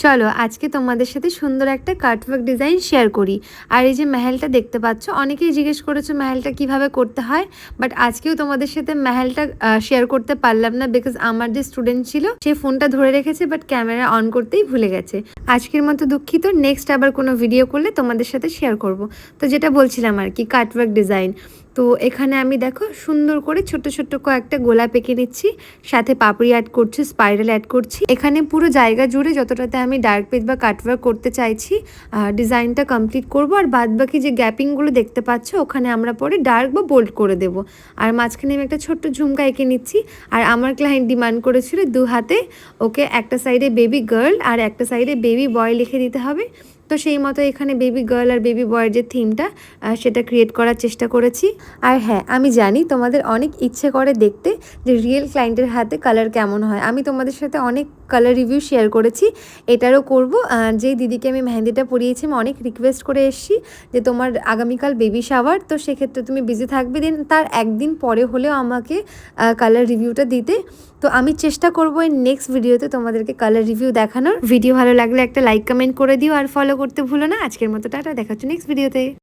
চলো আজকে তোমাদের সাথে সুন্দর একটা কাটওয়ার্ক ডিজাইন শেয়ার করি। আর এই যে মেহেলটা দেখতে পাচ্ছ, অনেকেই জিজ্ঞেস করেছো মেহেলটা কিভাবে করতে হয়, বাট আজকেও তোমাদের সাথে মেহেলটা শেয়ার করতে পারলাম না, বিকজ আমার যে স্টুডেন্ট ছিল সে ফোনটা ধরে রেখেছে বাট ক্যামেরা অন করতেই ভুলে গেছে। আজকের মতো দুঃখিত, নেক্সট আবার কোনো ভিডিও করলে তোমাদের সাথে শেয়ার করব। তো যেটা বলছিলাম আর কি, কাটওয়ার্ক ডিজাইন। তো এখানে আমি দেখো সুন্দর করে ছোট্ট ছোট্ট কয়েকটা গোলাপ এঁকে নিচ্ছি, সাথে পাপড়ি অ্যাড করছি, স্পাইরাল অ্যাড করছি। এখানে পুরো জায়গা জুড়ে যতটাতে আমি ডার্ক পেজ বা কাটওয়ার্ক করতে চাইছি ডিজাইনটা কমপ্লিট করব। আর বাদ বাকি যে গ্যাপিংগুলো দেখতে পাচ্ছ ওখানে আমরা পরে ডার্ক বা বোল্ড করে দেব। আর মাঝখানে আমি একটা ছোট্ট ঝুমকা এঁকে নিচ্ছি। আর আমার ক্লায়েন্ট ডিমান্ড করেছিল দু হাতে ওকে একটা সাইডে বেবি গার্ল আর একটা সাইডে বেবি বয় লিখে দিতে হবে। তো সেই মতো এখানে বেবি গার্ল আর বেবি বয়ের যে থিমটা সেটা ক্রিয়েট করার চেষ্টা করেছি। আর হ্যাঁ, আমি জানি তোমাদের অনেক ইচ্ছে করে দেখতে যে রিয়েল ক্লায়েন্টের হাতে কালার কেমন হয়। আমি তোমাদের সাথে অনেক কালার রিভিউ শেয়ার করেছি, এটারও করব। যেই দিদিকে আমি মেহেন্দিটা পরিয়েছি আমি অনেক রিকোয়েস্ট করে এসেছি যে তোমার আগামীকাল বেবি শাওয়ার, তো সেক্ষেত্রে তুমি বিজি থাকবে, দিন তার একদিন পরে হলেও আমাকে কালার রিভিউটা দিতে। তো আমি চেষ্টা করবো এই নেক্সট ভিডিওতে তোমাদেরকে কালার রিভিউ দেখানোর। ভিডিও ভালো লাগলে একটা লাইক কমেন্ট করে দিও আর ফলো করতে ভুলো না। আজকের মতো টাটা, দেখা হচ্ছে নেক্সট ভিডিওতে।